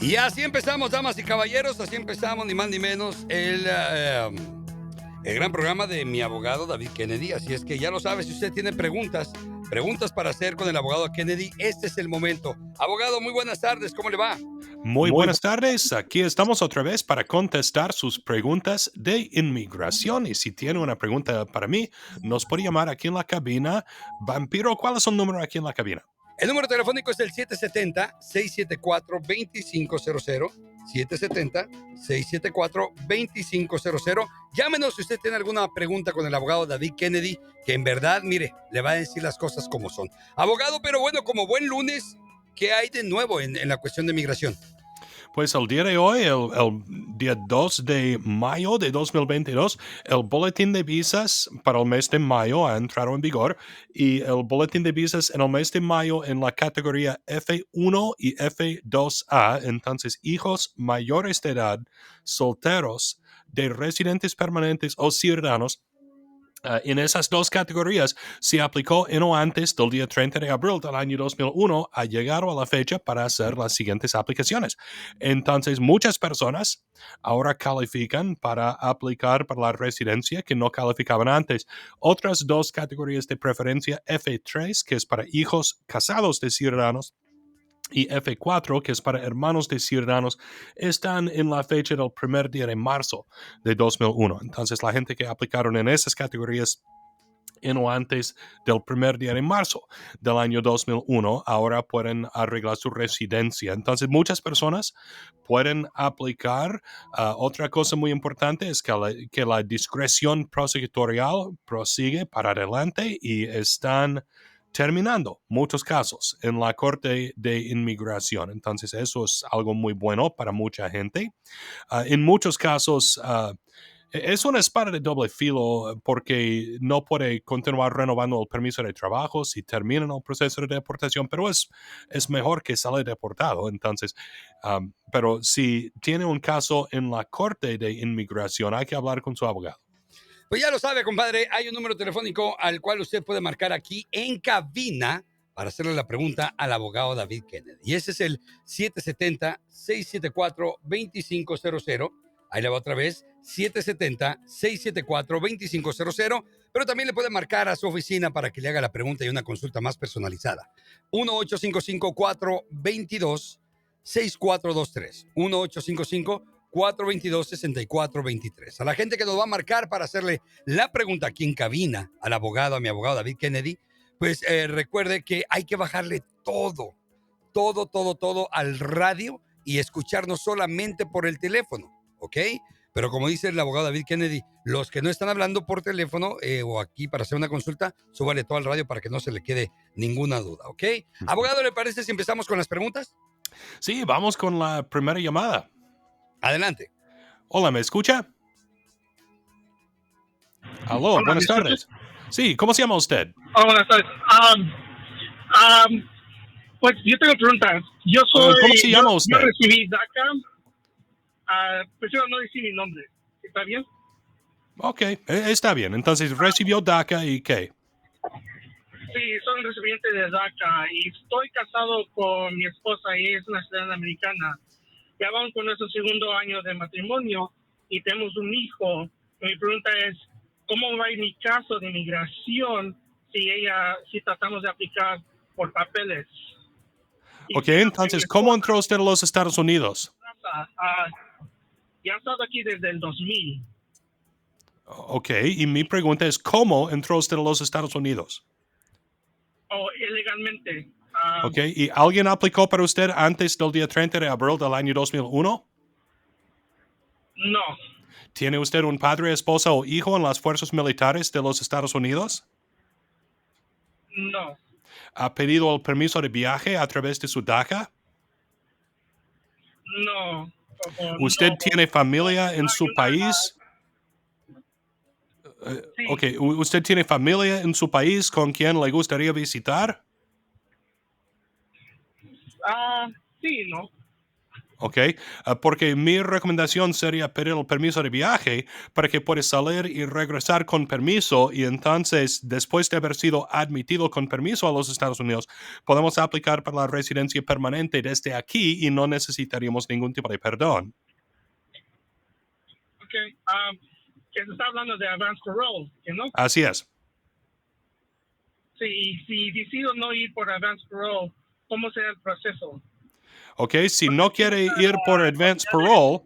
Y así empezamos, damas y caballeros, así empezamos, ni más ni menos, el gran programa de mi abogado David Kennedy. Así es que ya lo sabe, si usted tiene preguntas para hacer con el abogado Kennedy, este es el momento. Abogado, muy buenas tardes, ¿cómo le va? Muy buenas tardes, aquí estamos otra vez para contestar sus preguntas de inmigración y si tiene una pregunta para mí, nos puede llamar aquí en la cabina. Vampiro, ¿cuál es el número aquí en la cabina? El número telefónico es el 770-674-2500. 770-674-2500. Llámenos si usted tiene alguna pregunta con el abogado David Kennedy, que en verdad, mire, le va a decir las cosas como son. Abogado, pero bueno, como buen lunes, ¿qué hay de nuevo en la cuestión de migración? Pues el día de hoy, el día 2 de mayo de 2022, el boletín de visas para el mes de mayo ha entrado en vigor y el boletín de visas en el mes de mayo en la categoría F1 y F2A, entonces hijos mayores de edad, solteros, de residentes permanentes o ciudadanos. En esas dos categorías se aplicó en o antes del día 30 de abril del año 2001 a llegar a la fecha para hacer las siguientes aplicaciones. Entonces, muchas personas ahora califican para aplicar para la residencia que no calificaban antes. Otras dos categorías de preferencia, F3, que es para hijos casados de ciudadanos, y F4, que es para hermanos de ciudadanos, están en la fecha del primer día de marzo de 2001. Entonces, la gente que aplicaron en esas categorías en o antes del primer día de marzo del año 2001, ahora pueden arreglar su residencia. Entonces, muchas personas pueden aplicar. Otra cosa muy importante es que la discreción prosecutorial prosigue para adelante y están terminando muchos casos en la Corte de Inmigración. Entonces, eso es algo muy bueno para mucha gente. En muchos casos, es una espada de doble filo porque no puede continuar renovando el permiso de trabajo si terminan el proceso de deportación, pero es mejor que sale deportado. Entonces, pero si tiene un caso en la Corte de Inmigración, hay que hablar con su abogado. Pues ya lo sabe, compadre, hay un número telefónico al cual usted puede marcar aquí en cabina para hacerle la pregunta al abogado David Kennedy. Y ese es el 770-674-2500. Ahí le va otra vez, 770-674-2500. Pero también le puede marcar a su oficina para que le haga la pregunta y una consulta más personalizada. 1-855-422-6423. 1-855-422-6423. A la gente que nos va a marcar para hacerle la pregunta aquí en cabina al abogado, a mi abogado David Kennedy, pues recuerde que hay que bajarle todo al radio y escucharnos solamente por el teléfono, ¿ok? Pero como dice el abogado David Kennedy, los que no están hablando por teléfono o aquí para hacer una consulta, súbale todo al radio para que no se le quede ninguna duda, ¿ok? Abogado, ¿le parece si empezamos con las preguntas? Sí, vamos con la primera llamada. Adelante. Hola, ¿me escucha? Aló, Hola, buenas tardes. Sí, ¿cómo se llama usted? Buenas tardes. Pues yo tengo preguntas. ¿Cómo se llama usted? Yo recibí DACA. Prefiero no decir mi nombre. ¿Está bien? Ok, está bien. Entonces, ¿recibió DACA y qué? Sí, soy un residente de DACA y estoy casado con mi esposa y ella es una ciudadana americana. Ya vamos con nuestro segundo año de matrimonio y tenemos un hijo. Mi pregunta es, ¿cómo va a ir mi caso de inmigración si tratamos de aplicar por papeles? Ok, entonces, ¿cómo entró usted a los Estados Unidos? Ya he estado aquí desde el 2000. Ok, y mi pregunta es, ¿cómo entró usted a los Estados Unidos? Ilegalmente. Ok, ¿y alguien aplicó para usted antes del día 30 de abril del año 2001? No. ¿Tiene usted un padre, esposa o hijo en las fuerzas militares de los Estados Unidos? No. ¿Ha pedido el permiso de viaje a través de su DACA? No. ¿Usted tiene familia en su país? Sí. Ok, ¿usted tiene familia en su país con quien le gustaría visitar? Sí, no. ¿ok? Porque mi recomendación sería pedir el permiso de viaje para que puedas salir y regresar con permiso y entonces, después de haber sido admitido con permiso a los Estados Unidos, podemos aplicar para la residencia permanente desde aquí y no necesitaríamos ningún tipo de perdón. Ok. Que se está hablando de advance parole, ¿no? Así es. Sí, y si decido no ir por advance parole, ¿cómo será el proceso? ¿Ok? Si no quiere ir por advance parole,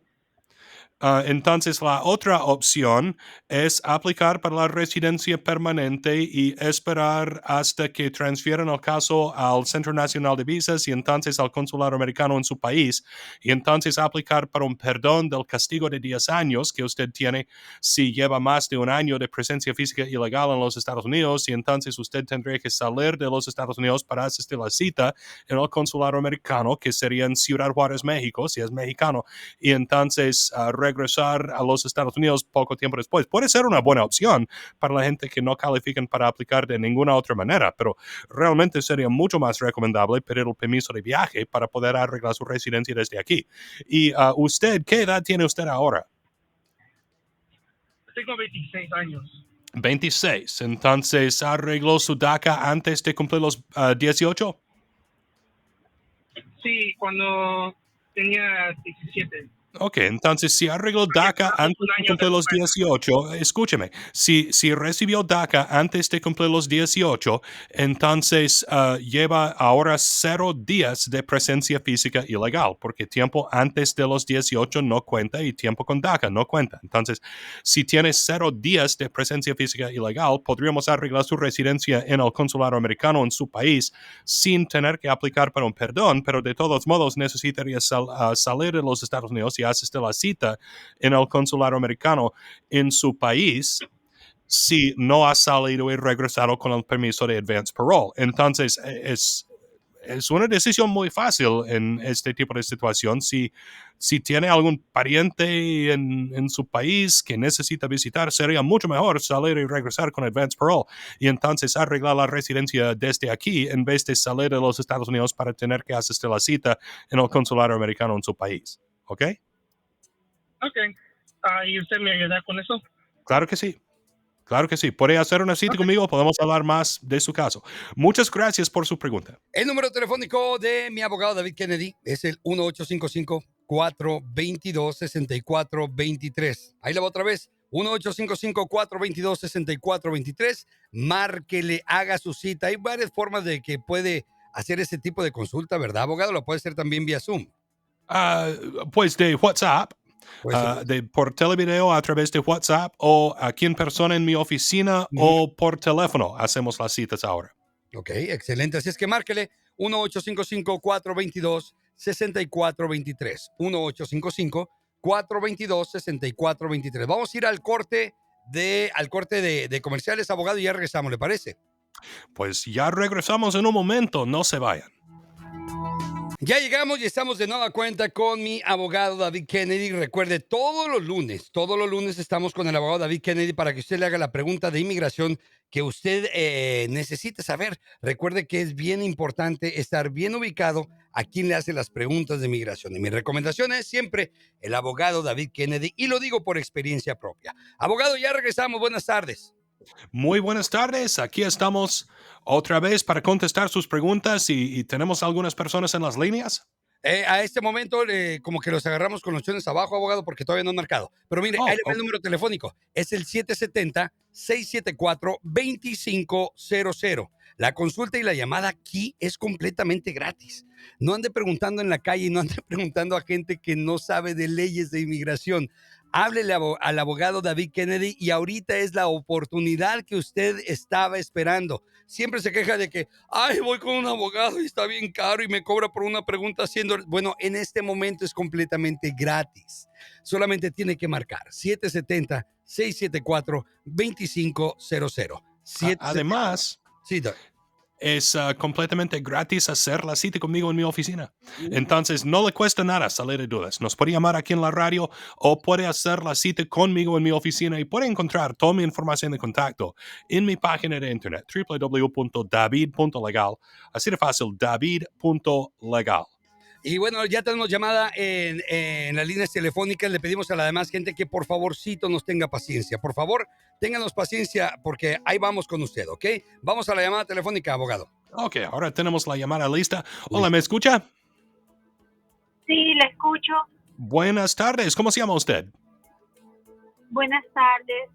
entonces la otra opción es aplicar para la residencia permanente y esperar hasta que transfieran el caso al Centro Nacional de Visas y entonces al consulado americano en su país y entonces aplicar para un perdón del castigo de 10 años que usted tiene si lleva más de un año de presencia física ilegal en los Estados Unidos y entonces usted tendría que salir de los Estados Unidos para asistir a la cita en el consulado americano que sería en Ciudad Juárez, México, si es mexicano, y entonces regresar a los Estados Unidos poco tiempo después. Puede ser una buena opción para la gente que no califican para aplicar de ninguna otra manera, pero realmente sería mucho más recomendable pedir el permiso de viaje para poder arreglar su residencia desde aquí. Y usted, ¿qué edad tiene usted ahora? Tengo 26 años. 26. Entonces, ¿arregló su DACA antes de cumplir los 18? Sí, cuando tenía 17. Ok, entonces si arregló DACA antes de cumplir los 18, escúcheme, si recibió DACA antes de cumplir los 18, entonces lleva ahora 0 días de presencia física ilegal, porque tiempo antes de los 18 no cuenta y tiempo con DACA no cuenta. Entonces, si tiene 0 días de presencia física ilegal, podríamos arreglar su residencia en el consulado americano en su país sin tener que aplicar para un perdón, pero de todos modos necesitaría salir de los Estados Unidos y asistir a la cita en el consulado americano en su país si no ha salido y regresado con el permiso de advance parole. Entonces, es una decisión muy fácil en este tipo de situación. Si tiene algún pariente en su país que necesita visitar, sería mucho mejor salir y regresar con advance parole y entonces arreglar la residencia desde aquí en vez de salir de los Estados Unidos para tener que asistir a la cita en el consulado americano en su país. ¿Ok? Ok. ¿Y usted me ayuda con eso? Claro que sí. Claro que sí. Puede hacer una cita conmigo, podemos hablar más de su caso. Muchas gracias por su pregunta. El número telefónico de mi abogado David Kennedy es el 1855-422-6423. Ahí le va otra vez. 1855-422-6423. Márquele, haga su cita. Hay varias formas de que puede hacer ese tipo de consulta, ¿verdad, abogado? Lo puede hacer también vía Zoom. Pues de WhatsApp. Pues, Por televideo a través de WhatsApp o aquí en persona en mi oficina o por teléfono hacemos las citas ahora. Ok, excelente. Así es que márquele 1855-422-6423. 1855-422-6423. Vamos a ir al corte de comerciales, abogado, y ya regresamos, ¿le parece? Pues ya regresamos en un momento, no se vayan. Ya llegamos y estamos de nueva cuenta con mi abogado David Kennedy. Recuerde, todos los lunes estamos con el abogado David Kennedy para que usted le haga la pregunta de inmigración que usted necesite saber. Recuerde que es bien importante estar bien ubicado a quien le hace las preguntas de inmigración. Y mi recomendación es siempre el abogado David Kennedy, y lo digo por experiencia propia. Abogado, ya regresamos. Buenas tardes. Muy buenas tardes, aquí estamos otra vez para contestar sus preguntas y tenemos algunas personas en las líneas. A este momento, como que los agarramos con los chones abajo, abogado, porque todavía no han marcado. Pero mire, ahí le va el número telefónico. Es el 770-674-2500. La consulta y la llamada aquí es completamente gratis. No ande preguntando en la calle, no ande preguntando a gente que no sabe de leyes de inmigración. Háblele al abogado David Kennedy y ahorita es la oportunidad que usted estaba esperando. Siempre se queja de que, ay, voy con un abogado y está bien caro y me cobra por una pregunta haciendo... Bueno, en este momento es completamente gratis. Solamente tiene que marcar 770-674-2500. Además, sí, doc. Es completamente gratis hacer la cita conmigo en mi oficina. Entonces, no le cuesta nada salir de dudas. Nos puede llamar aquí en la radio o puede hacer la cita conmigo en mi oficina y puede encontrar toda mi información de contacto en mi página de internet, www.david.legal. Así de fácil, david.legal. Y bueno, ya tenemos llamada en las líneas telefónicas. Le pedimos a la demás gente que por favorcito nos tenga paciencia. Por favor, ténganos paciencia porque ahí vamos con usted, ¿ok? Vamos a la llamada telefónica, abogado. Ok, ahora tenemos la llamada lista. Hola, Listo. ¿me escucha? Sí, le escucho. Buenas tardes, ¿cómo se llama usted? Buenas tardes.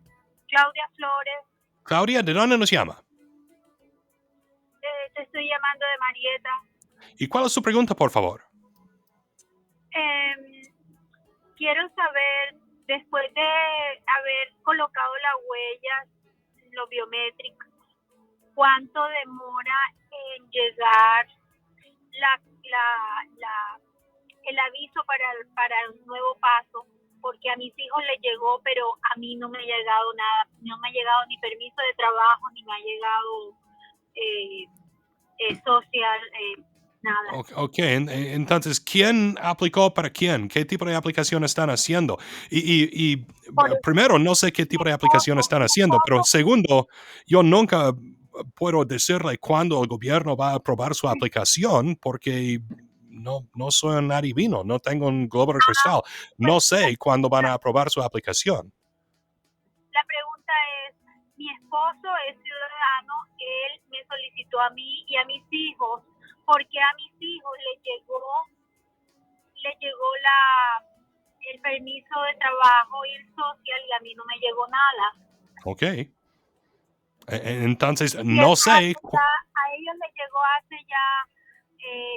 Claudia Flores, Claudia, ¿de dónde nos llama? te estoy llamando de Marieta. ¿Y cuál es su pregunta, por favor? Quiero saber, después de haber colocado la huella, lo biométrico, ¿cuánto demora en llegar el aviso para un nuevo paso? Porque a mis hijos les llegó, pero a mí no me ha llegado nada. No me ha llegado ni permiso de trabajo, ni me ha llegado social, nada. Ok, entonces, ¿quién aplicó para quién? ¿Qué tipo de aplicación están haciendo? Primero, no sé qué tipo de aplicación están haciendo, pero segundo, yo nunca puedo decirle cuándo el gobierno va a aprobar su aplicación porque no soy un adivino, no tengo un globo de cristal, no sé cuándo van a aprobar su aplicación. La pregunta es, mi esposo es ciudadano, él me solicitó a mí y a mis hijos, porque a mis hijos les llegó el permiso de trabajo y el social y a mí no me llegó nada. Ok. Entonces, no sé. A ellos les llegó hace ya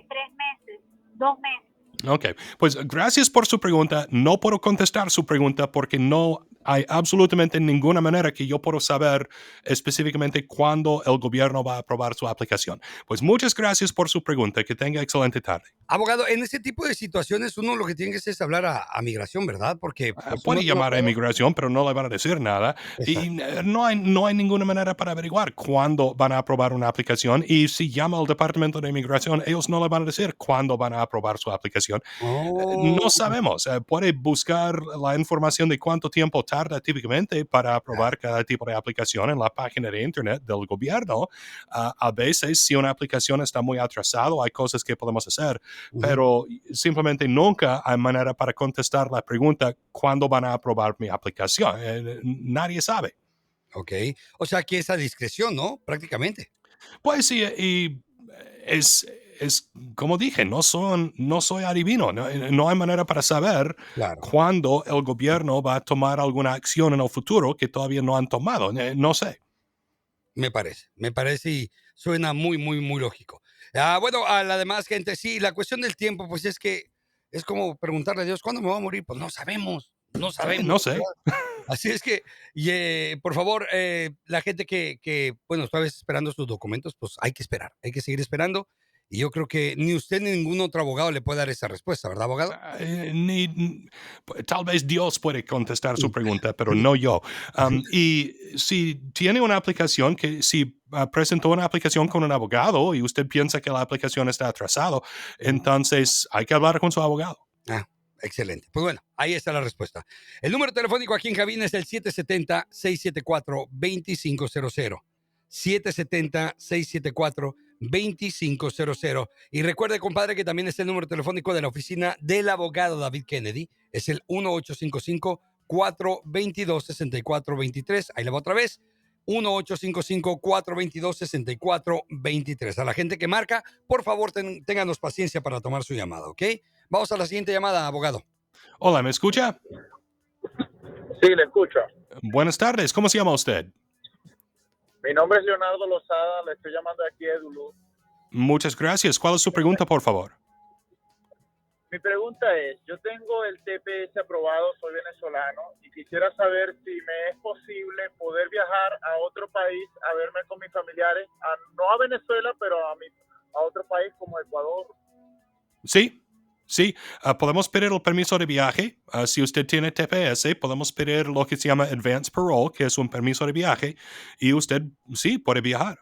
3 meses, 2 meses. Ok, pues gracias por su pregunta. No puedo contestar su pregunta porque no hay absolutamente ninguna manera que yo pueda saber específicamente cuándo el gobierno va a aprobar su aplicación. Pues muchas gracias por su pregunta. Que tenga excelente tarde. Abogado, en ese tipo de situaciones uno lo que tiene que hacer es hablar a migración, ¿verdad? Porque pues, Puede uno no llamar a puede- inmigración, pero no le van a decir nada. Exacto. Y no hay ninguna manera para averiguar cuándo van a aprobar una aplicación. Y si llama al Departamento de Inmigración, ellos no le van a decir cuándo van a aprobar su aplicación. No Oh, sabemos. Puede buscar la información de cuánto tiempo tarda típicamente para aprobar cada tipo de aplicación en la página de Internet del gobierno. A veces, si una aplicación está muy atrasada, hay cosas que podemos hacer, pero simplemente nunca hay manera para contestar la pregunta ¿cuándo van a aprobar mi aplicación? Nadie sabe. ok. O sea, que esa discreción, ¿no? Prácticamente. Pues sí, y es como dije, no soy adivino, no hay manera para saber Claro. cuándo el gobierno va a tomar alguna acción en el futuro que todavía no han tomado, no sé. Me parece y suena muy, muy, muy lógico. Bueno, a la demás gente, sí, la cuestión del tiempo, pues es que es como preguntarle a Dios, ¿cuándo me voy a morir? Pues no sabemos, no Sí, sabemos, no sé. ¿verdad? Así es que, por favor, la gente bueno, está esperando sus documentos, pues hay que esperar, hay que seguir esperando. Y yo creo que ni usted ni ningún otro abogado le puede dar esa respuesta, ¿verdad, abogado? Tal vez Dios puede contestar su pregunta, pero no yo. Y si tiene una aplicación, si presentó una aplicación con un abogado y usted piensa que la aplicación está atrasado, entonces hay que hablar con su abogado. Ah, excelente. Pues bueno, ahí está la respuesta. El número telefónico aquí en cabina es el 770-674-2500. 770-674-2500. Y recuerde, compadre, que también es el número telefónico de la oficina del abogado David Kennedy. Es el 1855-422-6423. Ahí le va otra vez. 1855-422-6423. A la gente que marca, por favor, ténganos paciencia para tomar su llamada, ¿ok? Vamos a la siguiente llamada, abogado. Hola, ¿me escucha? Sí, le escucho. Buenas tardes, ¿cómo se llama usted? Mi nombre es Leonardo Lozada, le estoy llamando aquí de Duluth. Muchas gracias. ¿Cuál es su pregunta, por favor? Mi pregunta es, yo tengo el TPS aprobado, soy venezolano y quisiera saber si me es posible poder viajar a otro país a verme con mis familiares, no a Venezuela, pero a otro país como Ecuador. Sí, sí. Podemos pedir el permiso de viaje. Si usted tiene TPS, podemos pedir lo que se llama Advance Parole, que es un permiso de viaje, y usted sí puede viajar.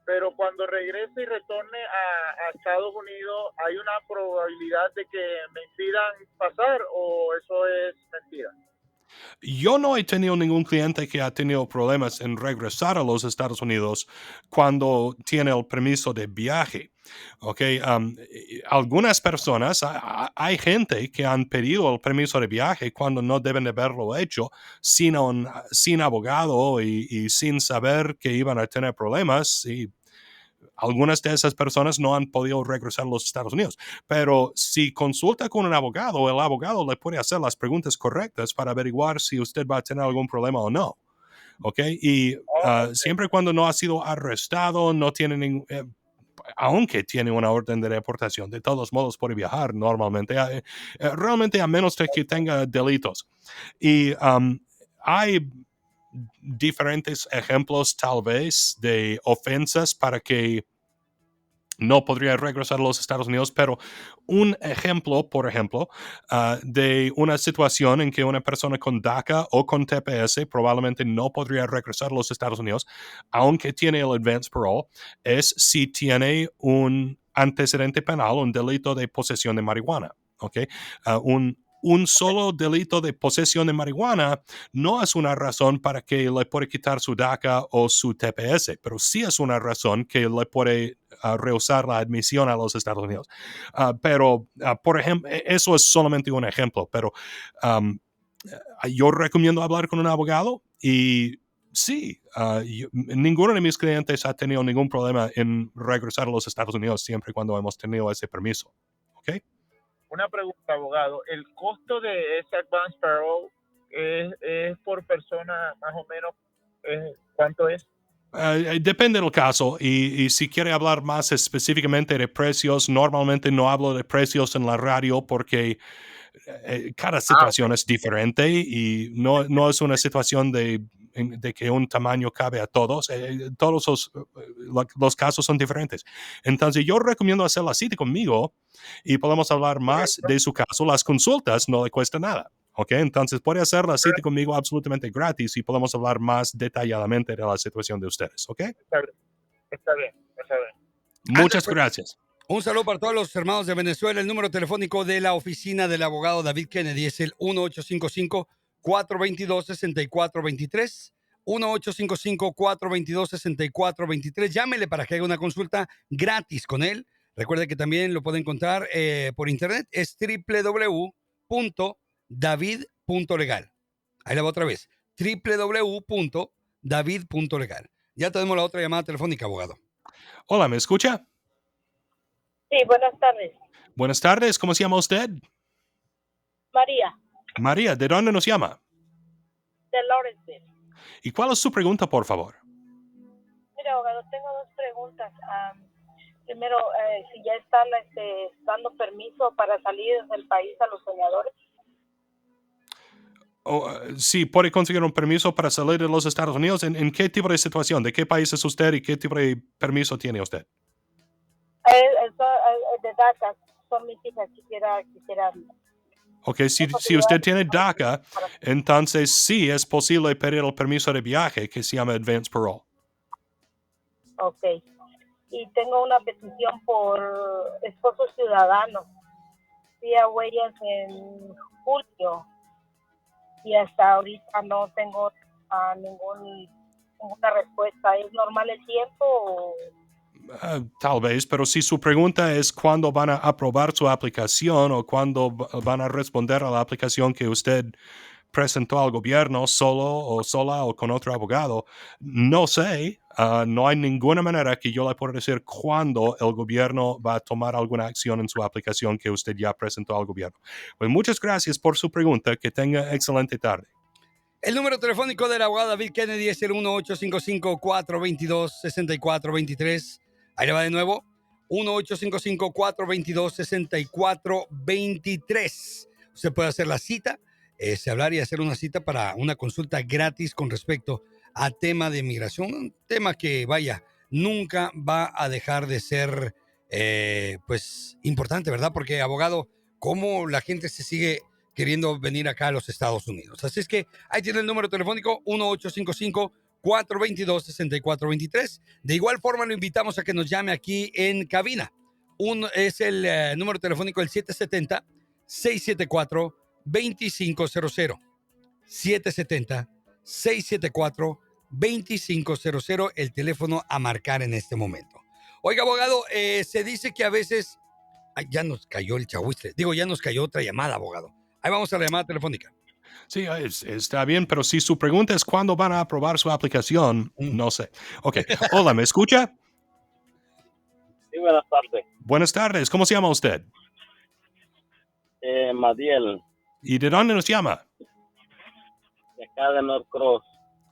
Pero cuando regrese y retorne a Estados Unidos, ¿hay una probabilidad de que me impidan pasar o eso es mentira? Yo no he tenido ningún cliente que ha tenido problemas en regresar a los Estados Unidos cuando tiene el permiso de viaje. ¿Ok? Algunas personas, hay gente que han pedido el permiso de viaje cuando no deben de haberlo hecho sin abogado y sin saber que iban a tener problemas. Y algunas de esas personas no han podido regresar a los Estados Unidos. Pero si consulta con un abogado, el abogado le puede hacer las preguntas correctas para averiguar si usted va a tener algún problema o no. ¿Ok? Y siempre y cuando no ha sido arrestado, no tiene ningún... aunque tiene una orden de deportación, de todos modos puede viajar normalmente, realmente a menos de que tenga delitos. Y hay diferentes ejemplos tal vez de ofensas para que no podría regresar a los Estados Unidos, pero un ejemplo, por ejemplo, de una situación en que una persona con DACA o con TPS probablemente no podría regresar a los Estados Unidos, aunque tiene el advance parole, es si tiene un antecedente penal, un delito de posesión de marihuana. ¿Okay? Un solo delito de posesión de marihuana no es una razón para que le puede quitar su DACA o su TPS, pero sí es una razón que le puede rehusar la admisión a los Estados Unidos. Pero, por ejemplo, eso es solamente un ejemplo, pero yo recomiendo hablar con un abogado y sí, ninguno de mis clientes ha tenido ningún problema en regresar a los Estados Unidos siempre y cuando hemos tenido ese permiso. ¿Ok? Una pregunta, abogado. ¿El costo de ese advance parole es por persona más o menos? ¿Cuánto es? Depende del caso y si quiere hablar más específicamente de precios, normalmente no hablo de precios en la radio porque cada situación es diferente y no es una situación de que un tamaño cabe a todos. Todos los casos son diferentes. Entonces yo recomiendo hacer la cita conmigo y podemos hablar más de su caso. Las consultas no le cuesta nada. ¿Ok? Entonces puede hacer la cita conmigo absolutamente gratis y podemos hablar más detalladamente de la situación de ustedes. ¿Ok? Está bien, está bien, está bien. Muchas gracias. Un saludo para todos los hermanos de Venezuela. El número telefónico de la oficina del abogado David Kennedy es el 1855-422-6423. 1855-422-6423. Llámele para que haga una consulta gratis con él. Recuerde que también lo puede encontrar por internet. Es www.david.legal. Ahí la va otra vez. www.david.legal. Ya tenemos la otra llamada telefónica, abogado. Hola, ¿me escucha? Sí, buenas tardes. Buenas tardes, ¿cómo se llama usted? María, María, ¿de dónde nos llama? de Lawrenceville. ¿Y cuál es su pregunta, por favor? Mira, abogado, tengo dos preguntas. Primero, si ya están dando permiso para salir del país a los soñadores. Sí, puede conseguir un permiso para salir de los Estados Unidos. ¿En qué tipo de situación? ¿De qué país es usted y qué tipo de permiso tiene usted? De DACA, son mis hijas, quisiera. Ok, si usted tiene DACA, entonces sí es posible pedir el permiso de viaje que se llama Advance Parole. Ok. Y tengo una petición por esposo ciudadano. Fui a huellas en julio y hasta ahorita no tengo ninguna respuesta. ¿Es normal el tiempo o...? Tal vez, pero si su pregunta es cuándo van a aprobar su aplicación o cuándo van a responder a la aplicación que usted presentó al gobierno solo o sola o con otro abogado, no sé, no hay ninguna manera que yo le pueda decir cuándo el gobierno va a tomar alguna acción en su aplicación que usted ya presentó al gobierno. Pues muchas gracias por su pregunta, que tenga excelente tarde. El número telefónico del abogado David Kennedy es el 1855-422-6423. Ahí le va de nuevo. 1855-422-6423. Usted puede hacer la cita, hablar y hacer una cita para una consulta gratis con respecto a tema de migración. Un tema que, vaya, nunca va a dejar de ser, pues, importante, ¿verdad? Porque, abogado, ¿cómo la gente se sigue queriendo venir acá a los Estados Unidos? Así es que ahí tiene el número telefónico 1855-422-6423. De igual forma lo invitamos a que nos llame aquí en cabina. Es el número telefónico el 770-674-2500. 1-800-770-674-2500, el teléfono a marcar en este momento. Oiga, abogado, se dice que a veces... Ay, ya nos cayó el chahuistle. Digo, ya nos cayó otra llamada, abogado. Ahí vamos a la llamada telefónica. Sí, está bien, pero si su pregunta es cuándo van a aprobar su aplicación, no sé. Ok, hola, ¿me escucha? Sí, buenas tardes. Buenas tardes, ¿cómo se llama usted? Madiel, ¿Y de dónde nos llama? de acá de North Cross.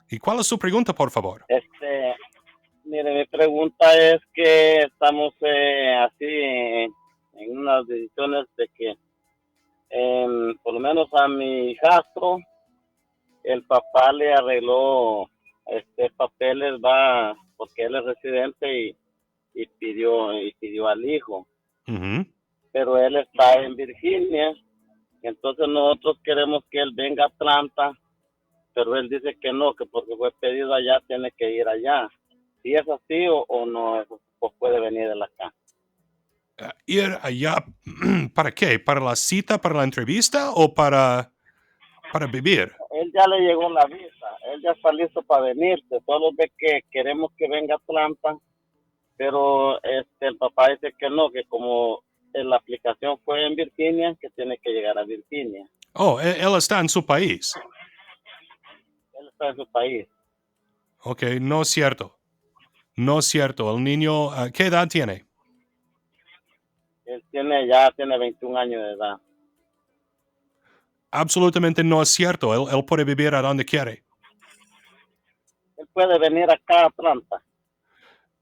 ¿Y cuál es su pregunta, por favor? Mire, mi pregunta es que estamos así en unas decisiones de que por lo menos a mi hijastro, el papá le arregló papeles, va, porque él es residente y pidió al hijo. Ujú. Pero él está en Virginia, entonces nosotros queremos que él venga a Atlanta, pero él dice que no, que porque fue pedido allá tiene que ir allá. Si es así o no, pues puede venir de acá. ¿Ir allá para qué? ¿Para la cita, para la entrevista o para vivir? Él ya le llegó la visa, él ya está listo para venirse, solo de que queremos que venga a Atlanta, pero el papá dice que no, que como la aplicación fue en Virginia, que tiene que llegar a Virginia. Oh, él está en su país. Él está en su país. Ok, no es cierto. No es cierto. El niño, ¿qué edad tiene? Él tiene 21 años de edad. Absolutamente no es cierto. Él puede vivir a donde quiere. Él puede venir acá a Atlanta.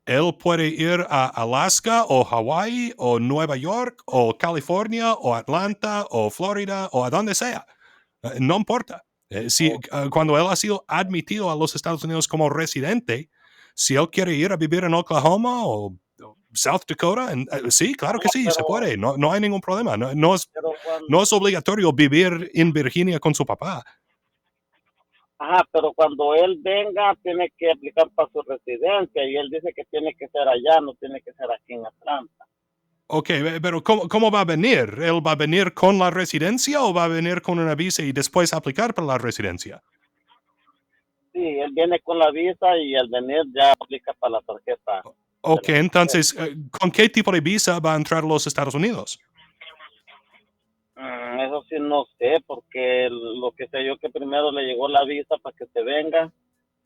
Él puede ir a Alaska o Hawái o Nueva York o California o Atlanta o Florida o a donde sea. No importa. Cuando él ha sido admitido a los Estados Unidos como residente, si él quiere ir a vivir en Oklahoma o South Dakota, sí, claro que sí, se puede. No hay ningún problema. No es obligatorio vivir en Virginia con su papá. Ajá, pero cuando él venga tiene que aplicar para su residencia y él dice que tiene que ser allá, no tiene que ser aquí en Atlanta. Ok, pero ¿cómo va a venir? ¿Él va a venir con la residencia o va a venir con una visa y después aplicar para la residencia? Sí, él viene con la visa y al venir ya aplica para la tarjeta. Ok, entonces, ¿con qué tipo de visa va a entrar a los Estados Unidos? Eso sí no sé, porque lo que sé yo que primero le llegó la visa para que se venga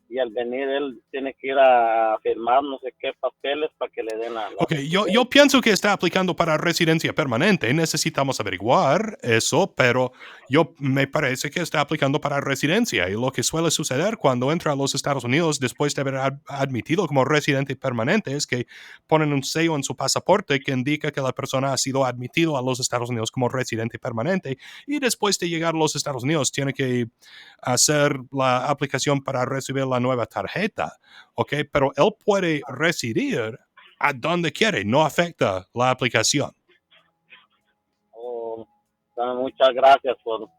y al venir él tiene que ir a firmar no sé qué papeles para que le den la Ok, yo pienso que está aplicando para residencia permanente. Necesitamos averiguar eso, pero me parece que está aplicando para residencia. Y lo que suele suceder cuando entra a los Estados Unidos después de haber admitido como residente permanente es que ponen un sello en su pasaporte que indica que la persona ha sido admitido a los Estados Unidos como residente permanente y después de llegar a los Estados Unidos tiene que hacer la aplicación para recibir la nueva tarjeta. Ok, pero él puede residir a donde quiere, no afecta la aplicación. Muchas gracias por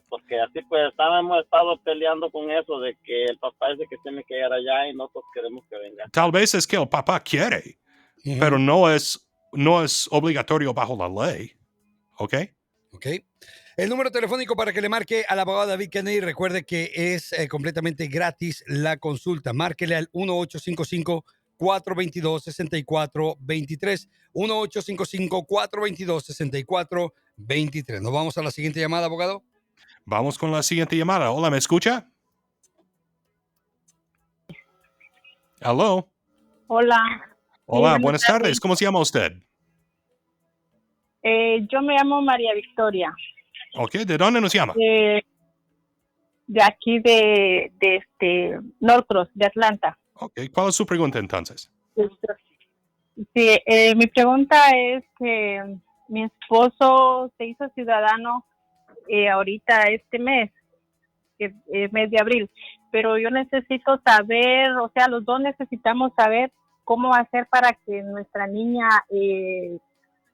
porque así pues hemos estado peleando con eso de que el papá dice que tiene que ir allá y nosotros queremos que venga. Tal vez es que el papá quiere, pero no es obligatorio bajo la ley. ¿Ok? Ok. El número telefónico para que le marque al abogado David Kennedy, recuerde que es completamente gratis la consulta. Márquele al 1-855-422-6423. 1-855-422-6423. ¿Nos vamos a la siguiente llamada, abogado? Vamos con la siguiente llamada. Hola, ¿me escucha? ¿Aló? Hola. Hola, Sí, buenas tardes. ¿Cómo se llama usted? Yo me llamo María Victoria. Ok, ¿de dónde nos llama? De aquí de North Cross, de Atlanta. Ok, ¿cuál es su pregunta entonces? Sí, mi pregunta es que mi esposo se hizo ciudadano ahorita este mes, que es mes de abril, pero yo necesito saber, o sea, los dos necesitamos saber cómo hacer para que nuestra niña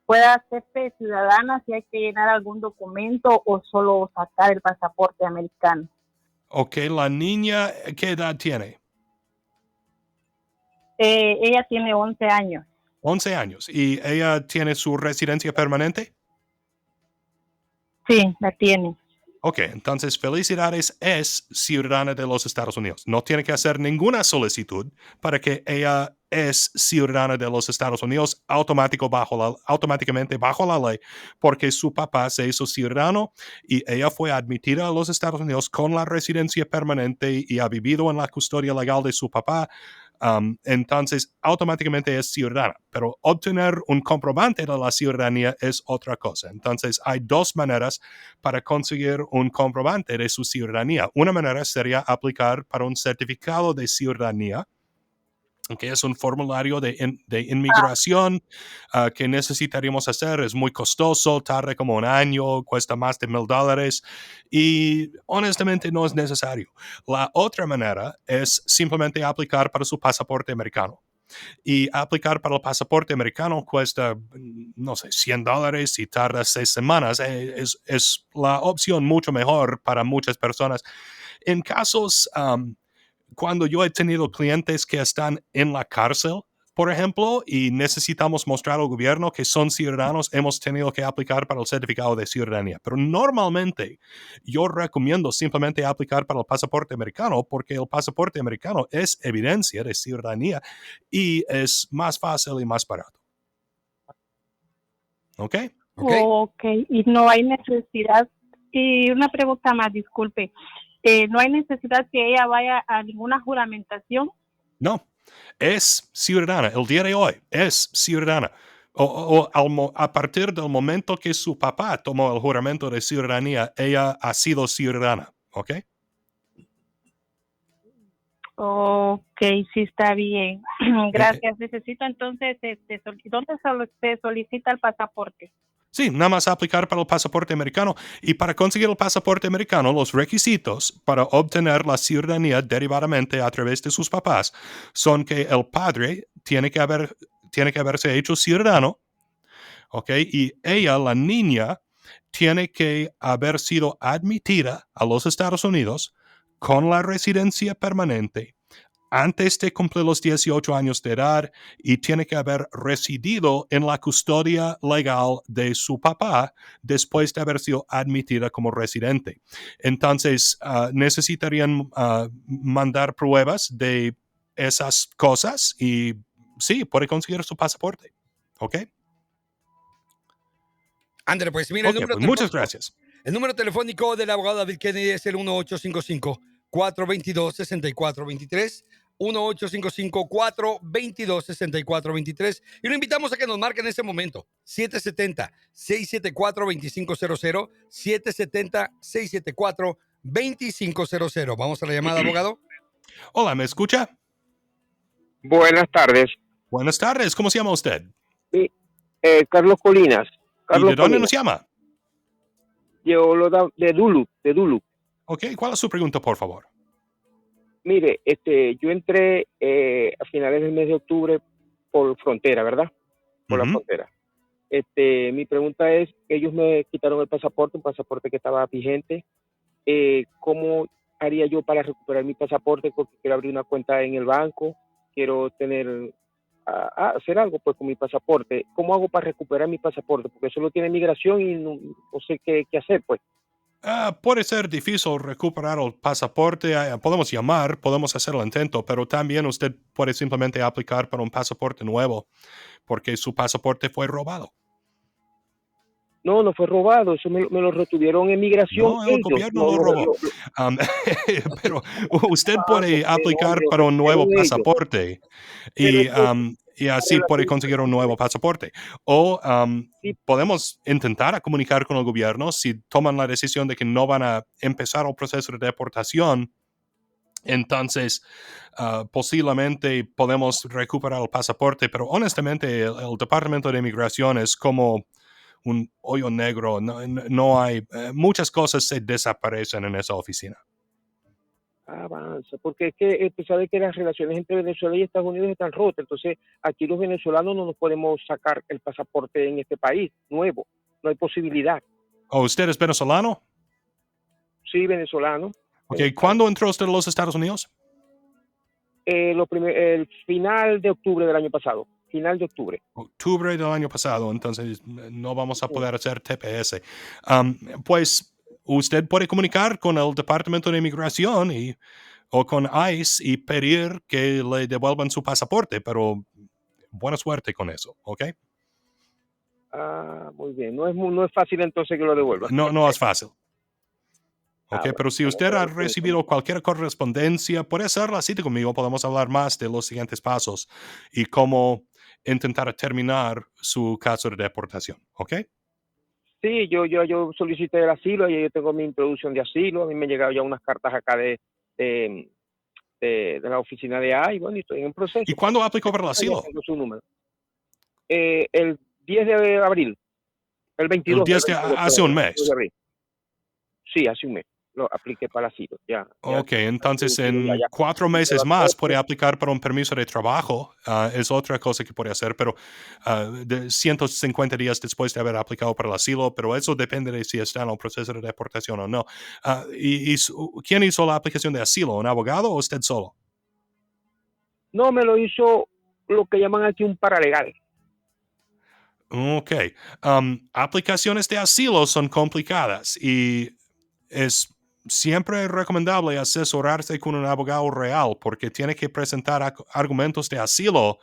pueda hacerse ciudadana, si hay que llenar algún documento o solo sacar el pasaporte americano. Ok, la niña, ¿qué edad tiene? Ella tiene 11 años. 11 años. ¿Y ella tiene su residencia permanente? Sí, la tiene. Ok, entonces felicidades, es ciudadana de los Estados Unidos. No tiene que hacer ninguna solicitud para que ella es ciudadana de los Estados Unidos automáticamente bajo la ley, porque su papá se hizo ciudadano y ella fue admitida a los Estados Unidos con la residencia permanente y ha vivido en la custodia legal de su papá. Entonces, automáticamente es ciudadana, pero obtener un comprobante de la ciudadanía es otra cosa. Entonces, hay dos maneras para conseguir un comprobante de su ciudadanía. Una manera sería aplicar para un certificado de ciudadanía, que es un formulario de inmigración que necesitaríamos hacer. Es muy costoso, tarda como un año, cuesta más de $1,000 y honestamente no es necesario. La otra manera es simplemente aplicar para su pasaporte americano. Y aplicar para el pasaporte americano cuesta, no sé, $100 y tarda 6 semanas. Es la opción mucho mejor para muchas personas. En casos, cuando yo he tenido clientes que están en la cárcel, por ejemplo, y necesitamos mostrar al gobierno que son ciudadanos, hemos tenido que aplicar para el certificado de ciudadanía. Pero normalmente yo recomiendo simplemente aplicar para el pasaporte americano porque el pasaporte americano es evidencia de ciudadanía y es más fácil y más barato. ¿Ok? Ok, y no hay necesidad. Y una pregunta más, disculpe. ¿No hay necesidad que ella vaya a ninguna juramentación? No, es ciudadana. El día de hoy es ciudadana. A partir del momento que su papá tomó el juramento de ciudadanía, ella ha sido ciudadana. ¿Ok? Ok, sí está bien. Gracias. Necesito entonces, ¿dónde se solicita el pasaporte? Sí, nada más aplicar para el pasaporte americano. Y para conseguir el pasaporte americano, los requisitos para obtener la ciudadanía derivadamente a través de sus papás son que el padre tiene que haberse hecho ciudadano, ¿ok? Y ella, la niña, tiene que haber sido admitida a los Estados Unidos con la residencia permanente antes de cumplir los 18 años de edad y tiene que haber residido en la custodia legal de su papá después de haber sido admitida como residente. Entonces, necesitarían mandar pruebas de esas cosas y sí, puede conseguir su pasaporte. ¿Ok? Ándale, pues mira, okay, pues muchas gracias. El número telefónico del abogado David Kennedy es el 1855-422-6423. 1855-422-6423. Y lo invitamos a que nos marquen en ese momento. 770-674-2500. 770-674-2500. Vamos a la llamada, abogado. Hola, ¿me escucha? Buenas tardes. Buenas tardes, ¿cómo se llama usted? Sí, Carlos Colinas. Carlos ¿Y de dónde Colinas. nos llama? Yo de Duluth. Ok, ¿cuál es su pregunta, por favor? Mire, yo entré a finales del mes de octubre por frontera, ¿verdad? Por la frontera. Mi pregunta es, ellos me quitaron el pasaporte, un pasaporte que estaba vigente. ¿Cómo haría yo para recuperar mi pasaporte? Porque quiero abrir una cuenta en el banco, quiero hacer algo pues con mi pasaporte. ¿Cómo hago para recuperar mi pasaporte? Porque eso lo tiene migración y no sé qué hacer, pues. Puede ser difícil recuperar el pasaporte. Podemos llamar, podemos hacer el intento, pero también usted puede simplemente aplicar para un pasaporte nuevo porque su pasaporte fue robado. No fue robado, eso me lo retuvieron en migración. No, el gobierno lo robó. Pero usted puede aplicar para un nuevo pasaporte y así puede conseguir un nuevo pasaporte. O podemos intentar comunicar con el gobierno si toman la decisión de que no van a empezar el proceso de deportación. Entonces, posiblemente podemos recuperar el pasaporte, pero honestamente el Departamento de Inmigración es como un hoyo negro. No hay, muchas cosas se desaparecen en esa oficina. Avanza, porque es que sabe que las relaciones entre Venezuela y Estados Unidos están rotas, entonces aquí los venezolanos no nos podemos sacar el pasaporte en este país nuevo, no hay posibilidad. ¿O usted es venezolano? Sí, venezolano. Ok, ¿cuándo entró usted a los Estados Unidos? El final de octubre del año pasado. final de octubre. Octubre del año pasado, entonces no vamos a poder hacer TPS. Pues usted puede comunicar con el Departamento de Inmigración o con ICE y pedir que le devuelvan su pasaporte, pero buena suerte con eso, ¿ok? Muy bien. No es fácil entonces que lo devuelvan. No es fácil. Ok, Bueno, pero si usted ha recibido cualquier correspondencia, puede hacer la cita conmigo. Podemos hablar más de los siguientes pasos y cómo intentar terminar su caso de deportación. ¿Ok? Sí, yo solicité el asilo, y yo tengo mi introducción de asilo. A mí me han llegado ya unas cartas acá de la oficina de AI, bueno, y estoy en proceso. ¿Y cuándo aplicó para el Ya asilo? tengo su número. El 10 de abril, el 22. El 10 de hace un mes. De abril. Sí, hace un mes. Lo apliqué para el asilo. Ok, entonces en ya. 4 meses más puede aplicar para un permiso de trabajo. Es otra cosa que puede hacer, pero de 150 días después de haber aplicado para el asilo, pero eso depende de si está en el proceso de deportación o no. ¿Quién hizo la aplicación de asilo? ¿Un abogado o usted solo? No, me lo hizo lo que llaman aquí un paralegal. Ok. Aplicaciones de asilo son complicadas y es siempre recomendable asesorarse con un abogado real porque tiene que presentar argumentos de asilo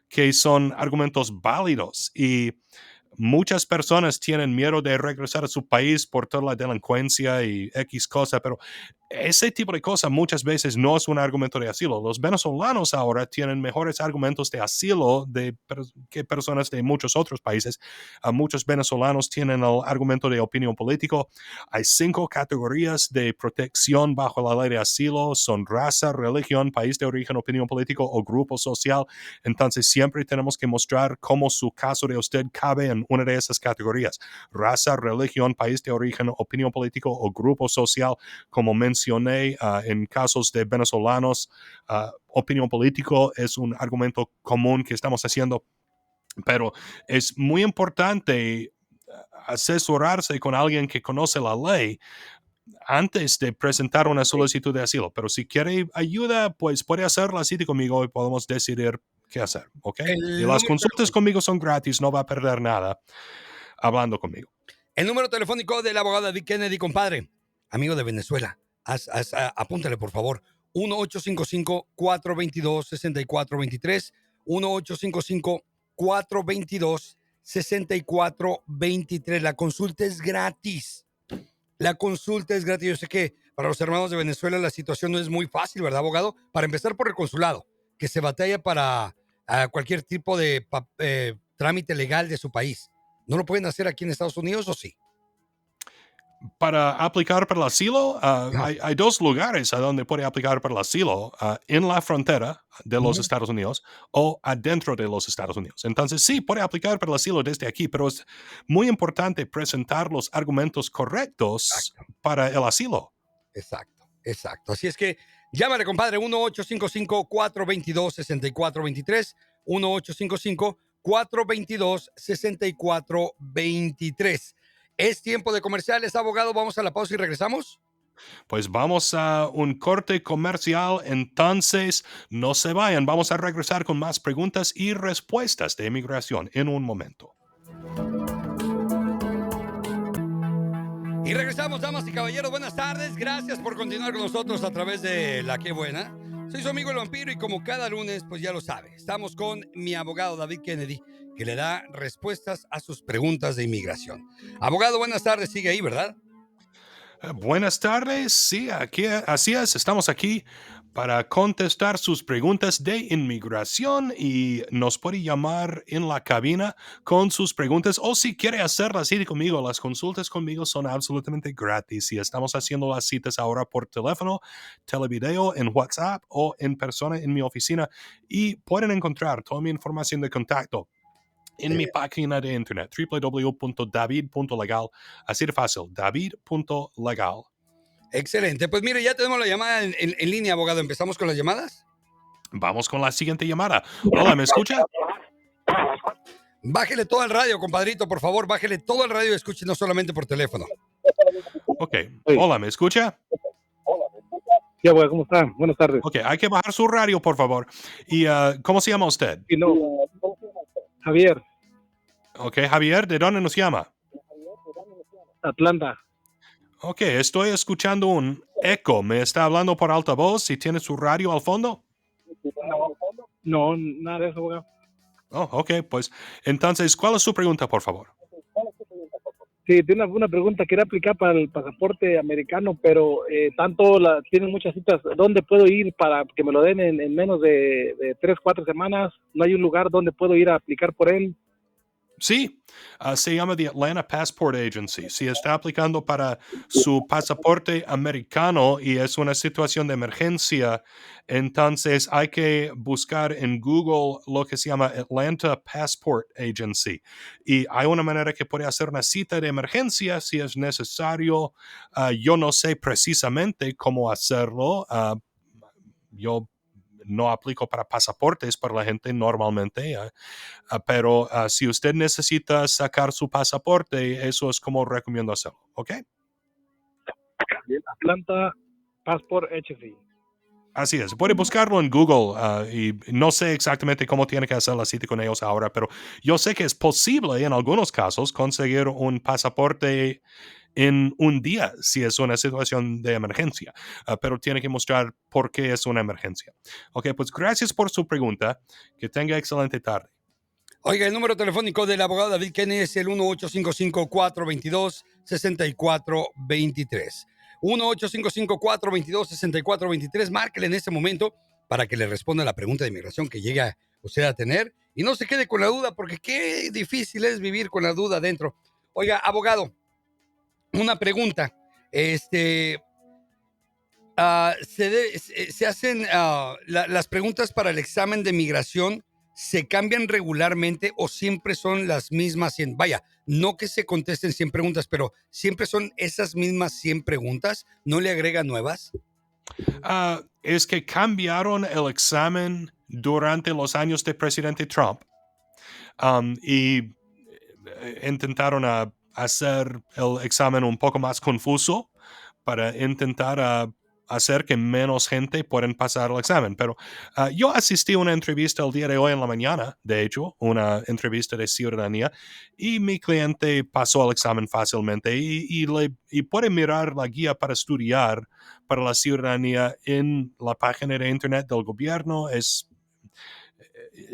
que son argumentos válidos y muchas personas tienen miedo de regresar a su país por toda la delincuencia y X cosa, pero ese tipo de cosas muchas veces no es un argumento de asilo. Los venezolanos ahora tienen mejores argumentos de asilo que personas de muchos otros países. Muchos venezolanos tienen el argumento de opinión político. Hay 5 categorías de protección bajo la ley de asilo. Son raza, religión, país de origen, opinión político o grupo social. Entonces siempre tenemos que mostrar cómo su caso de usted cabe en una de esas categorías. Raza, religión, país de origen, opinión político o grupo social, como mencioné en casos de venezolanos. Opinión político es un argumento común que estamos haciendo, pero es muy importante asesorarse con alguien que conoce la ley antes de presentar una solicitud de asilo. Pero si quiere ayuda, pues puede hacer la cita conmigo y podemos decidir qué hacer, ¿ok? Y las consultas conmigo son gratis, no va a perder nada hablando conmigo. El número telefónico del abogado David Kennedy, compadre, amigo de Venezuela. Apúntale, por favor. 1-855-422-6423. 1-855-422-6423. La consulta es gratis. La consulta es gratis. Yo sé que para los hermanos de Venezuela la situación no es muy fácil, ¿verdad, abogado? Para empezar por el consulado, que se batalla para cualquier tipo de trámite legal de su país. ¿No lo pueden hacer aquí en Estados Unidos o sí? Para aplicar para el asilo, hay 2 lugares a donde puede aplicar para el asilo, en la frontera de los Estados Unidos o adentro de los Estados Unidos. Entonces, sí, puede aplicar para el asilo desde aquí, pero es muy importante presentar los argumentos correctos para el asilo. Exacto. Así es que llámale, compadre, 1-855-422-6423, 1-855-422-6423. Es tiempo de comerciales, abogado. Vamos a la pausa y regresamos. Pues vamos a un corte comercial, entonces no se vayan. Vamos a regresar con más preguntas y respuestas de inmigración en un momento. Y regresamos, damas y caballeros. Buenas tardes. Gracias por continuar con nosotros a través de La Qué Buena. Soy su amigo el vampiro y como cada lunes, pues ya lo sabe, estamos con mi abogado David Kennedy, que le da respuestas a sus preguntas de inmigración. Abogado, buenas tardes. Sigue ahí, ¿verdad? Buenas tardes. Sí, así es. Estamos aquí para contestar sus preguntas de inmigración y nos puede llamar en la cabina con sus preguntas o si quiere hacerlas así conmigo. Las consultas conmigo son absolutamente gratis y estamos haciendo las citas ahora por teléfono, televideo, en WhatsApp o en persona en mi oficina y pueden encontrar toda mi información de contacto en mi página de internet, www.david.legal. Así de fácil, david.legal. Excelente. Pues mire, ya tenemos la llamada en línea, abogado. ¿Empezamos con las llamadas? Vamos con la siguiente llamada. Hola, ¿me escucha? Bájele todo el radio, compadrito, por favor. Bájele todo el radio y escúchenos solamente por teléfono. Ok. Hola, ¿me escucha? Sí, abogado, ¿cómo está? Buenas tardes. Ok, hay que bajar su radio, por favor. ¿Y cómo se llama usted? Sí, no. Javier, Ok, Javier, ¿de dónde nos llama? Atlanta. Ok, estoy escuchando un eco. ¿Me está hablando por altavoz y tiene su radio al fondo? No, nada de eso, abogado. Oh, ok, pues entonces, ¿cuál es su pregunta, por favor? Sí, tiene una pregunta. Quería aplicar para el pasaporte americano, pero tienen muchas citas. ¿Dónde puedo ir para que me lo den en menos de 3, 4 semanas? ¿No hay un lugar donde puedo ir a aplicar por él? Sí, se llama the Atlanta Passport Agency. Si está aplicando para su pasaporte americano y es una situación de emergencia, entonces hay que buscar en Google lo que se llama Atlanta Passport Agency. Y hay una manera que puede hacer una cita de emergencia si es necesario. Yo no sé precisamente cómo hacerlo. Yo no aplico para pasaportes para la gente normalmente, pero si usted necesita sacar su pasaporte, eso es como recomiendo hacerlo, ¿ok? Atlanta Passport Agency. Así es, puede buscarlo en Google y no sé exactamente cómo tiene que hacer la cita con ellos ahora, pero yo sé que es posible en algunos casos conseguir un pasaporte en un día si es una situación de emergencia, pero tiene que mostrar por qué es una emergencia. Ok, pues gracias por su pregunta. Que tenga excelente tarde. Oiga, el número telefónico del abogado David Kennedy es el 1-855-422-6423. 1-855-422-6423. Márquele en este momento para que le responda la pregunta de inmigración que llega usted a tener. Y no se quede con la duda, porque qué difícil es vivir con la duda dentro. Oiga, abogado, una pregunta. Se hacen las preguntas para el examen de migración, ¿se cambian regularmente o siempre son las mismas 100? Vaya, no que se contesten 100 preguntas, pero siempre son esas mismas 100 preguntas, ¿no le agregan nuevas? Es que cambiaron el examen durante los años de presidente Trump y intentaron hacer el examen un poco más confuso para intentar hacer que menos gente puedan pasar el examen. Pero yo asistí a una entrevista el día de hoy en la mañana, de hecho, una entrevista de ciudadanía, y mi cliente pasó el examen fácilmente y puede mirar la guía para estudiar para la ciudadanía en la página de internet del gobierno.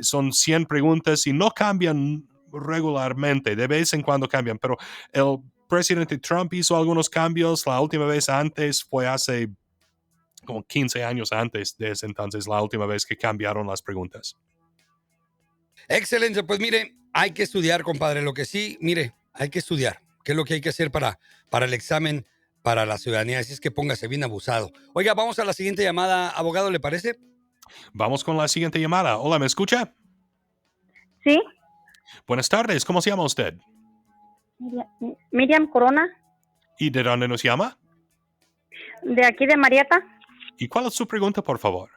Son 100 preguntas y no cambian regularmente, de vez en cuando cambian, pero el presidente Trump hizo algunos cambios. La última vez antes fue hace como 15 años antes de ese entonces, la última vez que cambiaron las preguntas. Excelente, pues mire, hay que estudiar, compadre. Lo que sí, mire, hay que estudiar. ¿Qué es lo que hay que hacer para el examen para la ciudadanía? Así es que póngase bien abusado. Oiga, vamos a la siguiente llamada, abogado, ¿le parece? Vamos con la siguiente llamada. Hola, ¿me escucha? Sí, Buenas tardes, ¿cómo se llama usted? Miriam Corona, ¿Y de dónde nos llama? de aquí de Marietta. ¿Y cuál es su pregunta, por favor?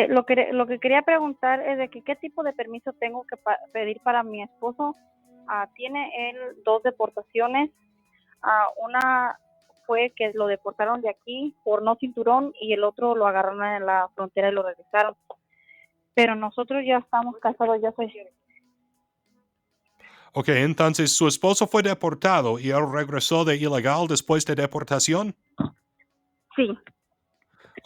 Lo que quería preguntar es de que qué tipo de permiso tengo que pedir para mi esposo. Tiene él 2 deportaciones. Una fue que lo deportaron de aquí por no cinturón y el otro lo agarraron en la frontera y lo regresaron. Pero nosotros ya estamos casados, ya soy. Ok, entonces su esposo fue deportado y él regresó de ilegal después de deportación. Sí.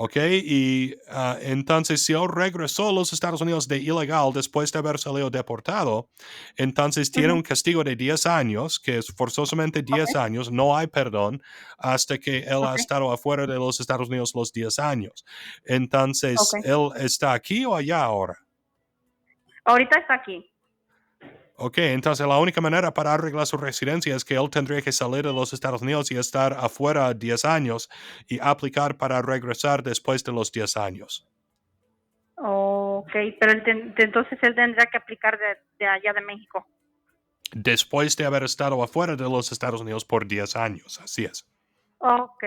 Ok, y entonces si él regresó a los Estados Unidos de ilegal después de haber salido deportado, entonces tiene un castigo de 10 años, que es forzosamente 10 años, no hay perdón hasta que él ha estado afuera de los Estados Unidos los 10 años. Entonces, ¿él está aquí o allá ahora? Ahorita está aquí. Ok, entonces la única manera para arreglar su residencia es que él tendría que salir de los Estados Unidos y estar afuera 10 años y aplicar para regresar después de los 10 años. Ok, pero entonces él tendrá que aplicar de allá de México. Después de haber estado afuera de los Estados Unidos por 10 años, así es. Ok,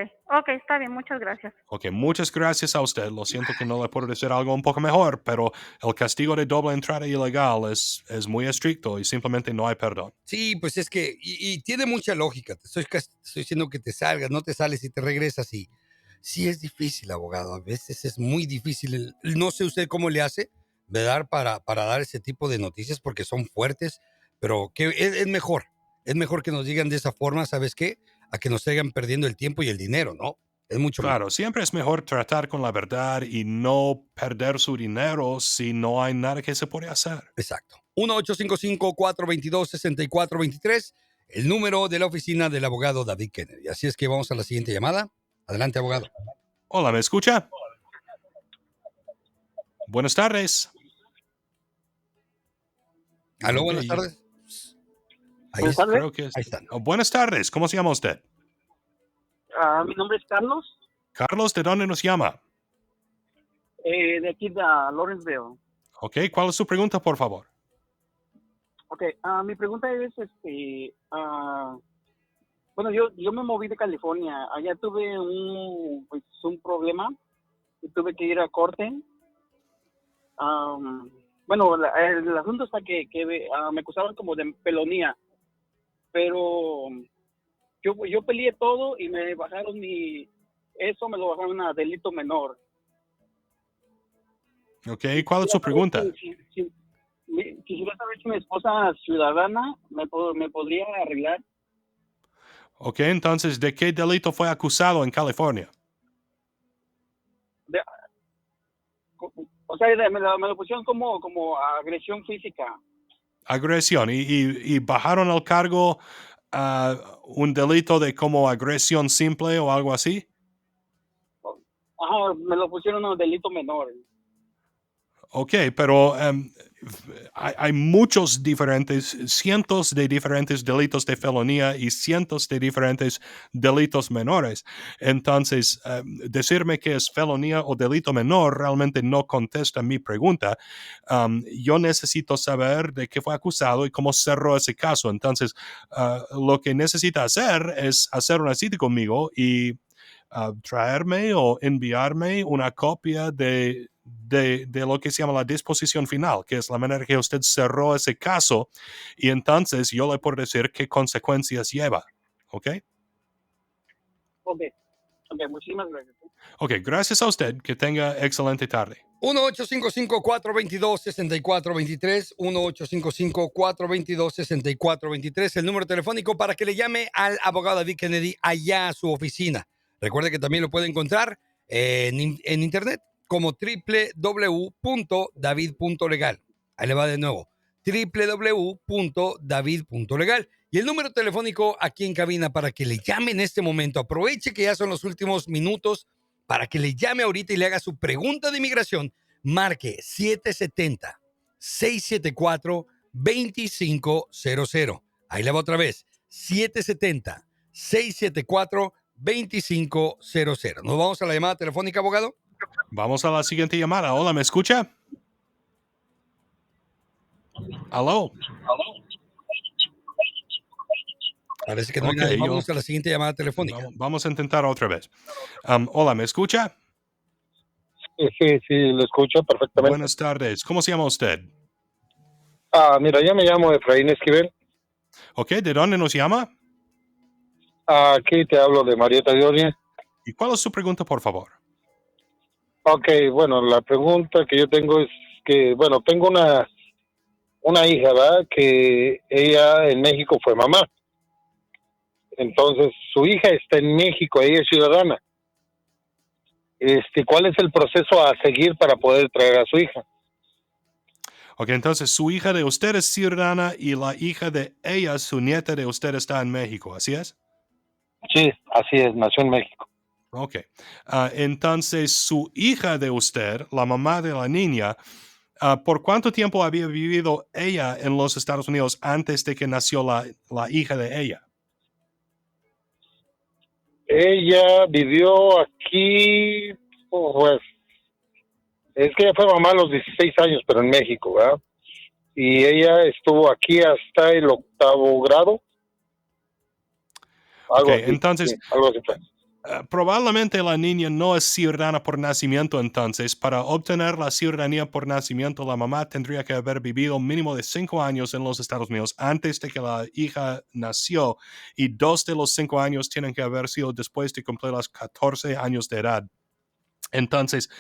está bien, muchas gracias. Ok, muchas gracias a usted. Lo siento que no le puedo decir algo un poco mejor, pero el castigo de doble entrada ilegal es muy estricto y simplemente no hay perdón. Sí, pues es que, y tiene mucha lógica. Estoy diciendo que te salgas, no te sales y te regresas. Y sí es difícil, abogado. A veces es muy difícil. No sé usted cómo le hace. ¿verdad? Para dar ese tipo de noticias porque son fuertes, pero que es mejor. Es mejor que nos digan de esa forma, ¿sabes qué? A que nos sigan perdiendo el tiempo y el dinero, ¿no? Es mucho mejor. Claro, siempre es mejor tratar con la verdad y no perder su dinero si no hay nada que se puede hacer. Exacto. 1-855-422-6423, el número de la oficina del abogado David Kennedy. Así es que vamos a la siguiente llamada. Adelante, abogado. Hola, ¿me escucha? Buenas tardes. Aló, Ok, buenas tardes. Ahí, Buenas tardes. creo que ahí están. buenas tardes, ¿cómo se llama usted? Mi nombre es Carlos, Carlos, ¿de dónde nos llama? de aquí de Lawrenceville. Ok, ¿cuál es su pregunta, por favor? Ok, mi pregunta es, bueno, yo me moví de California. Allá tuve un problema y tuve que ir a corte. Bueno, el asunto está que me acusaban como de felonía, pero yo peleé todo y me bajaron eso me lo bajaron a delito menor. Ok, ¿cuál es su pregunta? Quisiera saber si mi esposa ciudadana me podría arreglar. Ok, entonces, ¿de qué delito fue acusado en California? O sea, me lo pusieron como agresión física. Agresión. ¿Y bajaron el cargo a un delito de como agresión simple o algo así? Ajá, me lo pusieron a delito menor. Ok, pero hay muchos diferentes, cientos de diferentes delitos de felonía y cientos de diferentes delitos menores. Entonces, decirme que es felonía o delito menor realmente no contesta mi pregunta. Yo necesito saber de qué fue acusado y cómo cerró ese caso. Entonces, lo que necesita hacer es hacer una cita conmigo y traerme o enviarme una copia de lo que se llama la disposición final, que es la manera que usted cerró ese caso, y entonces yo le puedo decir qué consecuencias lleva. ¿Ok? Ok, muchísimas gracias. Ok, gracias a usted. Que tenga excelente tarde. 1-855-422-6423, 1-855-422-6423, el número telefónico para que le llame al abogado David Kennedy allá a su oficina. Recuerde que también lo puede encontrar en internet como www.david.legal. Ahí le va de nuevo, www.david.legal. Y el número telefónico aquí en cabina para que le llame en este momento. Aproveche que ya son los últimos minutos para que le llame ahorita y le haga su pregunta de inmigración. Marque 770-674-2500. Ahí le va otra vez, 770-674-2500. ¿Nos vamos a la llamada telefónica, abogado? Vamos a la siguiente llamada. Hola, ¿me escucha? ¿Aló? Parece que no hay Ok, nadie. Vamos a la siguiente llamada telefónica. Vamos a intentar otra vez. Hola, ¿me escucha? Sí, lo escucho perfectamente. Buenas tardes. ¿Cómo se llama usted? Mira, yo me llamo Efraín Esquivel. Ok, ¿de dónde nos llama? Aquí te hablo de Marietta, Georgia. ¿Y cuál es su pregunta, por favor? Ok, bueno, la pregunta que yo tengo es que, bueno, tengo una hija, ¿verdad? Que ella en México fue mamá. Entonces, su hija está en México, ella es ciudadana. ¿Cuál es el proceso a seguir para poder traer a su hija? Ok, entonces su hija de usted es ciudadana y la hija de ella, su nieta de usted, está en México, ¿así es? Sí, así es, nació en México. Ok. Entonces, su hija de usted, la mamá de la niña, ¿por cuánto tiempo había vivido ella en los Estados Unidos antes de que nació la hija de ella? Ella vivió aquí, pues, es que ella fue mamá a los 16 años, pero en México, ¿verdad? Y ella estuvo aquí hasta el 8º grado. Algo Ok, así, entonces, sí, algo así fue. Probablemente la niña no es ciudadana por nacimiento, entonces para obtener la ciudadanía por nacimiento la mamá tendría que haber vivido un mínimo de 5 años en los Estados Unidos antes de que la hija nació, y 2 de los 5 años tienen que haber sido después de cumplir los 14 años de edad. Entonces,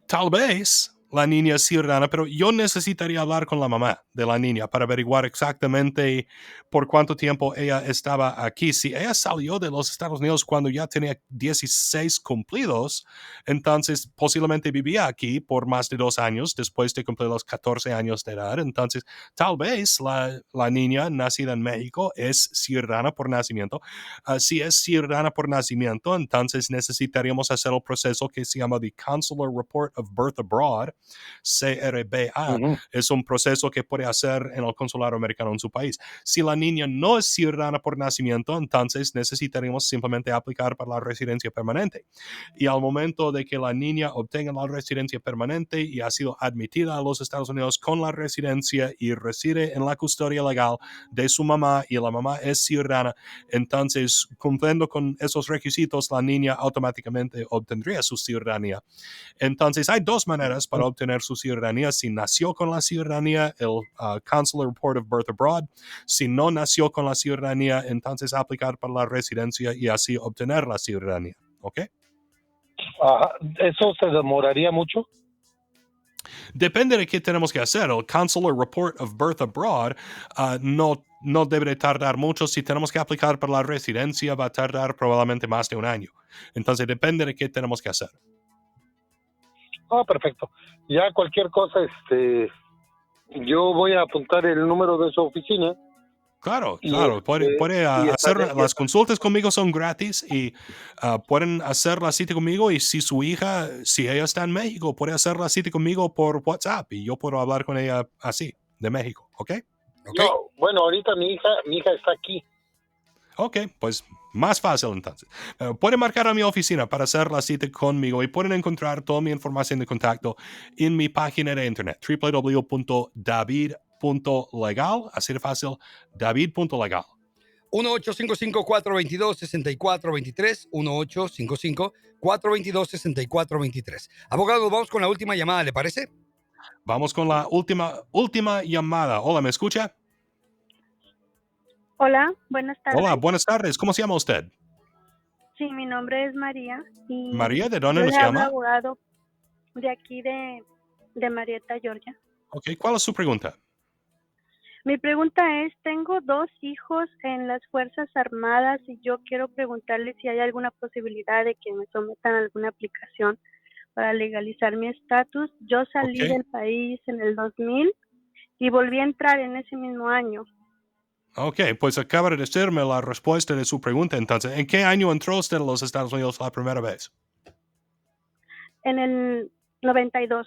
tal vez la niña es ciudadana, pero yo necesitaría hablar con la mamá de la niña para averiguar exactamente por cuánto tiempo ella estaba aquí. Si ella salió de los Estados Unidos cuando ya tenía 16 cumplidos, entonces posiblemente vivía aquí por más de 2 años después de cumplir los 14 años de edad. Entonces, tal vez la niña nacida en México es ciudadana por nacimiento. Si es ciudadana por nacimiento, entonces necesitaríamos hacer el proceso que se llama the Consular Report of Birth Abroad, CRBA. Es un proceso que puede hacer en el consulado americano en su país. Si la niña no es ciudadana por nacimiento, entonces necesitaríamos simplemente aplicar para la residencia permanente. Y al momento de que la niña obtenga la residencia permanente y ha sido admitida a los Estados Unidos con la residencia y reside en la custodia legal de su mamá y la mamá es ciudadana, entonces cumpliendo con esos requisitos, la niña automáticamente obtendría su ciudadanía. Entonces, hay 2 maneras para obtener su ciudadanía. Si nació con la ciudadanía, el Consular Report of Birth Abroad. Si no nació con la ciudadanía, entonces aplicar para la residencia y así obtener la ciudadanía. ¿Ok? ¿Eso se demoraría mucho? Depende de qué tenemos que hacer. El Consular Report of Birth Abroad no debe tardar mucho. Si tenemos que aplicar para la residencia, va a tardar probablemente más de 1 año. Entonces, depende de qué tenemos que hacer. Perfecto. Ya cualquier cosa, yo voy a apuntar el número de su oficina. Claro. Y, Puede y hacer estaré- las consultas conmigo, son gratis y pueden hacer la cita conmigo. Y si su hija, si ella está en México, puede hacer la cita conmigo por WhatsApp y yo puedo hablar con ella así, de México. ¿Ok? No, bueno, ahorita mi hija está aquí. Ok, pues más fácil entonces. Pueden marcar a mi oficina para hacer la cita conmigo y pueden encontrar toda mi información de contacto en mi página de internet, www.david.legal. Así de fácil, david.legal. 1-855-422-6423, 1-855-422-6423. Abogado, vamos con la última llamada, ¿le parece? Vamos con la última llamada. Hola, ¿me escucha? Hola, buenas tardes. Hola, buenas tardes. ¿Cómo se llama usted? Sí, mi nombre es María. Y María, ¿de dónde yo nos le hablo llama? abogado de aquí de Marietta, Georgia. Ok, ¿cuál es su pregunta? Mi pregunta es, tengo 2 hijos en las Fuerzas Armadas y yo quiero preguntarle si hay alguna posibilidad de que me sometan a alguna aplicación para legalizar mi estatus. Yo salí Ok. del país en el 2000 y volví a entrar en ese mismo año. Ok, pues acaba de decirme la respuesta de su pregunta. Entonces, ¿en qué año entró usted a los Estados Unidos la primera vez? En el 92.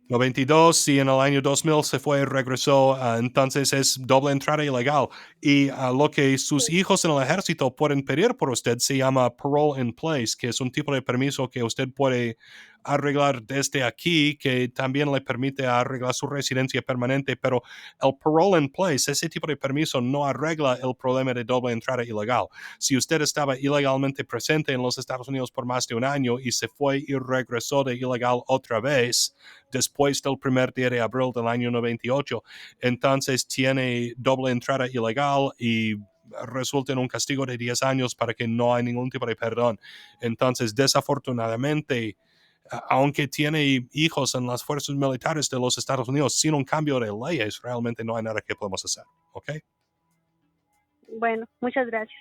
92 y en el año 2000 se fue y regresó, entonces es doble entrada ilegal. Y lo que sus hijos en el ejército pueden pedir por usted se llama parole in place, que es un tipo de permiso que usted puede arreglar desde aquí, que también le permite arreglar su residencia permanente, pero el parole in place, ese tipo de permiso no arregla el problema de doble entrada ilegal. Si usted estaba ilegalmente presente en los Estados Unidos por más de 1 año y se fue y regresó de ilegal otra vez, después del primer día de abril del año 98, entonces tiene doble entrada ilegal y resulta en un castigo de 10 años para que no hay ningún tipo de perdón. Entonces, desafortunadamente, aunque tiene hijos en las fuerzas militares de los Estados Unidos, sin un cambio de leyes, realmente no hay nada que podamos hacer. ¿Ok? Bueno, muchas gracias.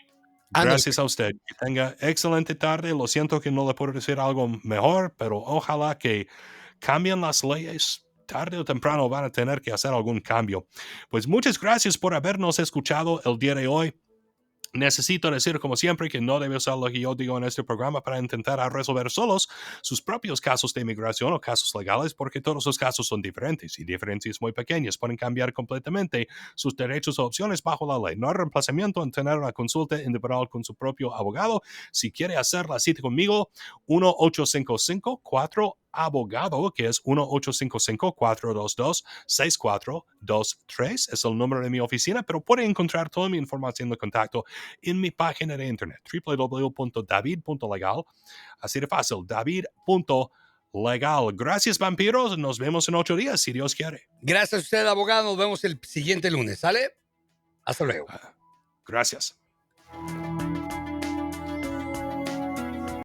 Gracias a usted. Que tenga excelente tarde. Lo siento que no le puedo decir algo mejor, pero ojalá que cambien las leyes. Tarde o temprano van a tener que hacer algún cambio. Pues muchas gracias por habernos escuchado el día de hoy. Necesito decir, como siempre, que no debe usar lo que yo digo en este programa para intentar resolver solos sus propios casos de inmigración o casos legales, porque todos los casos son diferentes y diferencias muy pequeñas pueden cambiar completamente sus derechos o opciones bajo la ley. No hay reemplazamiento en tener una consulta individual con su propio abogado. Si quiere hacer la cita conmigo, 1-855-4-ABOGADO, que es 1-855-422-6423. Es el número de mi oficina, pero puede encontrar toda mi información de contacto en mi página de internet, www.david.legal. Así de fácil, david.legal. Gracias, vampiros. Nos vemos en 8 días, si Dios quiere. Gracias a usted, abogado. Nos vemos el siguiente lunes. ¿Sale? Hasta luego. Gracias.